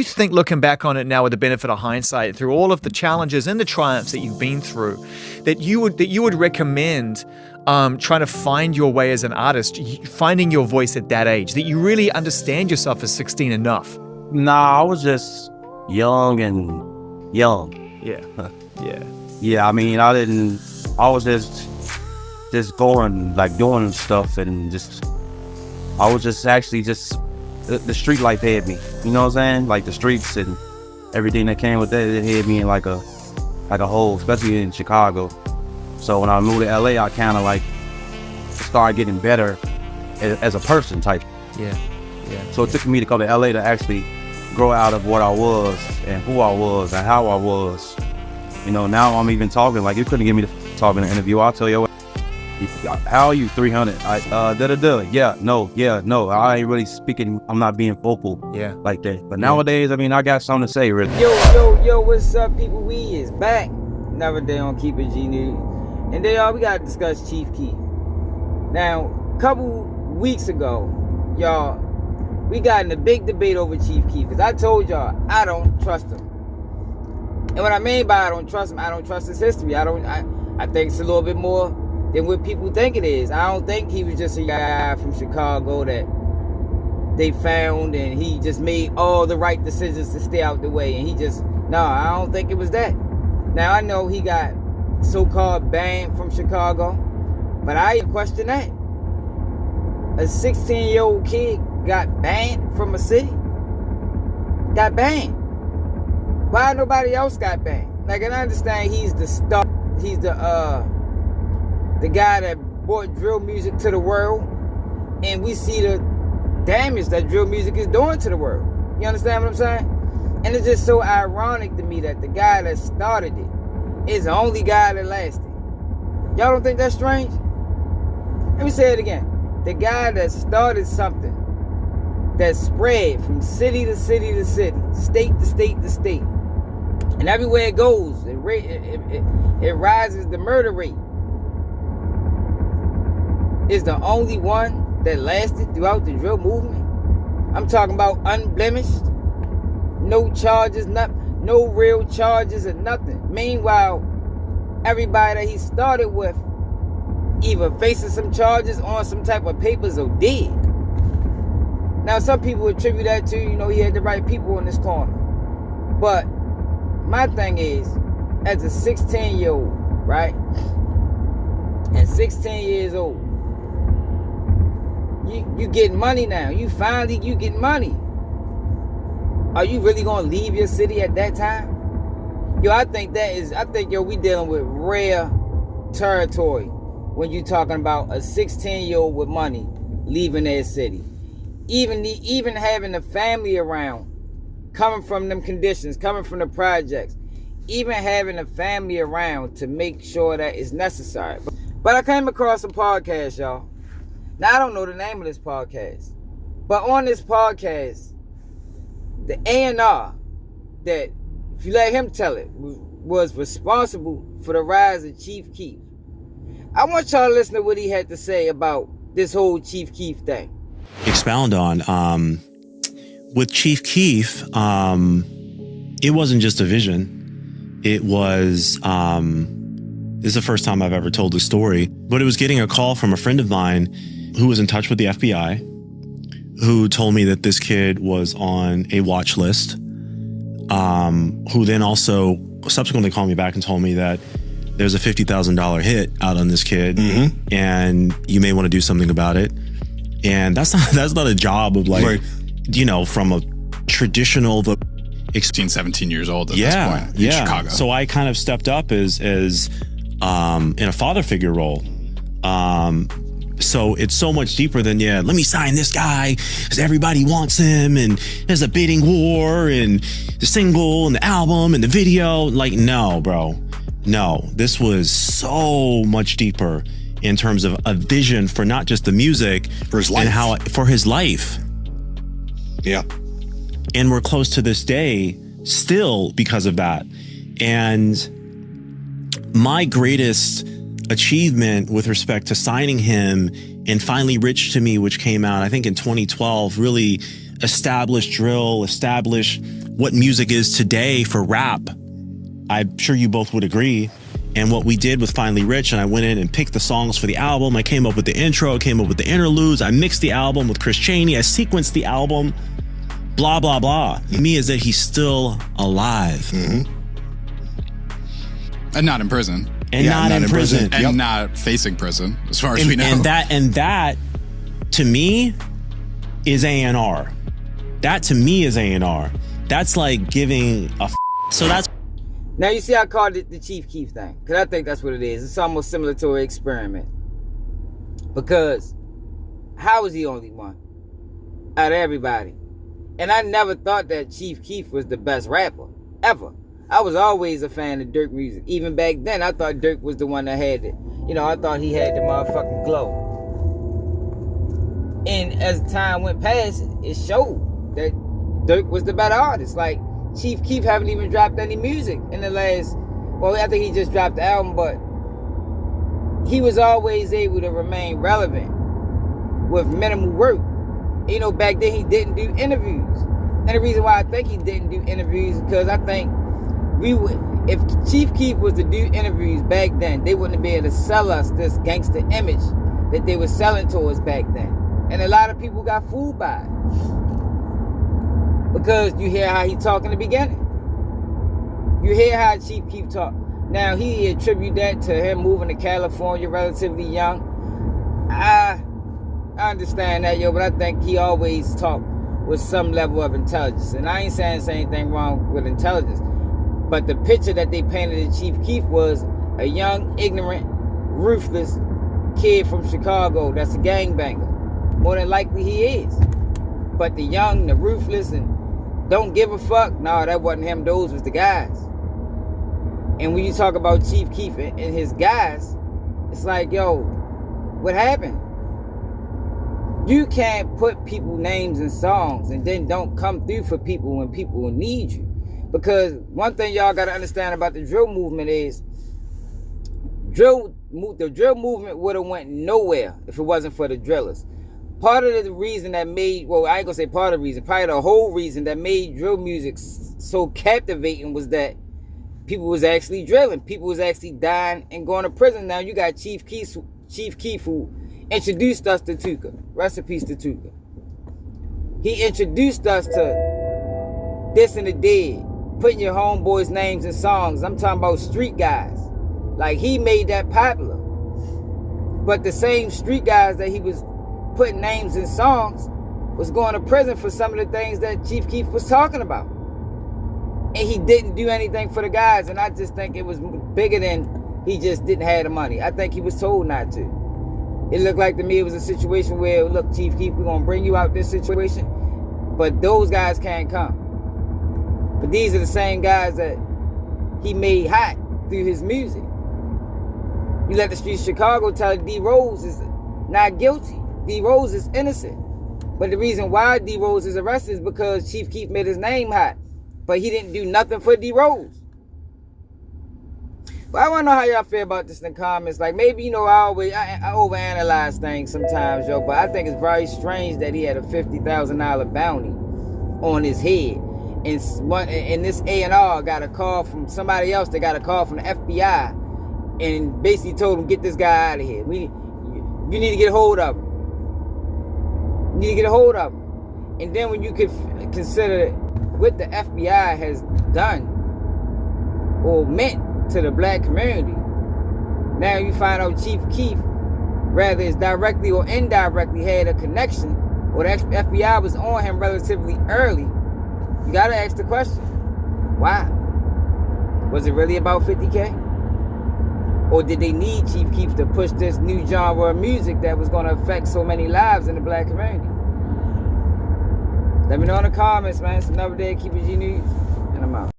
you think, looking back on it now with the benefit of hindsight, through all of the challenges and the triumphs that you've been through, that you would recommend trying to find your way as an artist, finding your voice at that age, that you really understand yourself as 16 enough? Nah, I was just young. Yeah. Yeah. Yeah, I mean, I was just going, like, doing stuff, and I was just actually the street life had me, you know what I'm saying? Like the streets and everything that came with that, it had me in like a hole, especially in Chicago. So when I moved to LA, I kind of like started getting better as a person type. Yeah. So it took me to come to LA to actually grow out of what I was and who I was and how I was. You know, now I'm even talking, like, you couldn't get me to talk in an interview. I'll tell you what, how are you, 300? Yeah, no. I ain't really speaking, I'm not being vocal like that. But nowadays, I mean, I got something to say, really. Yo, what's up, people? We is back. Another day on Keep It G News. And we got to discuss Chief Keef. Now, a couple weeks ago, y'all, we got in a big debate over Chief Keef. Because I told y'all, I don't trust him. And what I mean by I don't trust him, I don't trust his history. I think it's a little bit more than what people think it is. I don't think he was just a guy from Chicago that they found and he just made all the right decisions to stay out the way. And I don't think it was that. Now, I know he got so-called banned from Chicago, but I question that. A 16-year-old kid got banned from a city? Got banned. Why nobody else got banned? Like, and I understand he's the star. He's the guy that brought drill music to the world, and we see the damage that drill music is doing to the world. You understand what I'm saying? And it's just so ironic to me that the guy that started it is the only guy that lasted. Y'all don't think that's strange? Let me say it again. The guy that started something that spread from city to city to city, state to state to state, and everywhere it goes, it rises the murder rate, is the only one that lasted throughout the drill movement. I'm talking about unblemished, no charges, no real charges or nothing. Meanwhile, everybody that he started with either facing some charges on some type of papers or dead. Now, some people attribute that to, he had the right people in this corner. But my thing is, as a 16-year-old, right? And 16 years old, you getting money now. You getting money. Are you really gonna leave your city at that time? I think we dealing with rare territory when you talking about a 16-year-old with money leaving their city. Even having a family around, coming from them conditions, coming from the projects, even having a family around to make sure that it's necessary. But I came across a podcast, y'all. Now, I don't know the name of this podcast, but on this podcast, the A&R that, if you let him tell it, was responsible for the rise of Chief Keef. I want y'all to listen to what he had to say about this whole Chief Keef thing. Expound on with Chief Keef, it wasn't just a vision. It was this is the first time I've ever told this story, but it was getting a call from a friend of mine who was in touch with the FBI, who told me that this kid was on a watch list, who then also subsequently called me back and told me that there's a $50,000 hit out on this kid, and you may want to do something about it. And that's not a job of like, from a traditional 16, 17 years old at this point in Chicago. So I kind of stepped up as in a father figure role. So it's so much deeper than, let me sign this guy because everybody wants him and there's a bidding war and the single and the album and the video. Like, no, bro. No, this was so much deeper in terms of a vision for not just the music, for his life. For his life. Yeah. And we're close to this day still because of that. And my greatest achievement with respect to signing him and Finally Rich to Me, which came out, I think in 2012, really established drill, established what music is today for rap. I'm sure you both would agree. And what we did with Finally Rich, and I went in and picked the songs for the album. I came up with the intro, I came up with the interludes. I mixed the album with Chris Chaney. I sequenced the album, blah, blah, blah. To me is that he's still alive. Mm-hmm. And not in prison. And not in prison. And not facing prison, as far as we know. And that, to me, is A&R. That, to me, is A&R. That's like giving a So that's... Now you see I called it the Chief Keef thing, because I think that's what it is. It's almost similar to an experiment. Because how was he only one out of everybody? And I never thought that Chief Keef was the best rapper, ever. I was always a fan of Dirk music. Even back then, I thought Dirk was the one that had it. You know, I thought he had the motherfucking glow. And as time went past, it showed that Dirk was the better artist. Like, Chief Keef haven't even dropped any music in the last, well, I think he just dropped the album, but he was always able to remain relevant with minimal work. You know, back then he didn't do interviews. And the reason why I think he didn't do interviews is because I think if Chief Keef was to do interviews back then, they wouldn't be able to sell us this gangster image that they were selling to us back then. And a lot of people got fooled by it. Because you hear how he talk in the beginning. You hear how Chief Keef talk. Now, he attribute that to him moving to California relatively young. I understand that, but I think he always talked with some level of intelligence. And I ain't saying there's anything wrong with intelligence. But the picture that they painted of Chief Keef was a young, ignorant, ruthless kid from Chicago that's a gangbanger. More than likely he is. But the young, the ruthless, and don't give a fuck, no, that wasn't him. Those was the guys. And when you talk about Chief Keef and his guys, it's like, yo, what happened? You can't put people names in songs and then don't come through for people when people need you. Because one thing y'all got to understand about the drill movement is the drill movement would have went nowhere if it wasn't for the drillers. Part of the reason that made, well, I ain't gonna say part of the reason, probably the whole reason that made drill music so captivating was that people was actually drilling. People was actually dying and going to prison. Now you got Chief Keef who introduced us to Tuka. Rest in peace to Tuka. He introduced us to this and the dead, putting your homeboys' names in songs. I'm talking about street guys. Like, he made that popular. But the same street guys that he was putting names in songs was going to prison for some of the things that Chief Keef was talking about. And he didn't do anything for the guys. And I just think it was bigger than he just didn't have the money. I think he was told not to. It looked like to me it was a situation where, look, Chief Keef, we're going to bring you out this situation, but those guys can't come. But these are the same guys that he made hot through his music. You let the streets of Chicago tell D Rose is not guilty. D Rose is innocent. But the reason why D Rose is arrested is because Chief Keef made his name hot. But he didn't do nothing for D Rose. But I want to know how y'all feel about this in the comments. Like, maybe, you know, I overanalyze things sometimes, yo. But I think it's very strange that he had a $50,000 bounty on his head. And this A&R got a call from somebody else that got a call from the FBI. And basically told him, get this guy out of here. You need to get a hold of him. You need to get a hold of him. And then when you could consider what the FBI has done or meant to the black community, now you find out Chief Keef, rather it's directly or indirectly had a connection, or the FBI was on him relatively early. You gotta ask the question, why? Was it really about 50K? Or did they need Chief Keef to push this new genre of music that was going to affect so many lives in the black community? Let me know in the comments, man. It's another day of Keep It G News, and I'm out.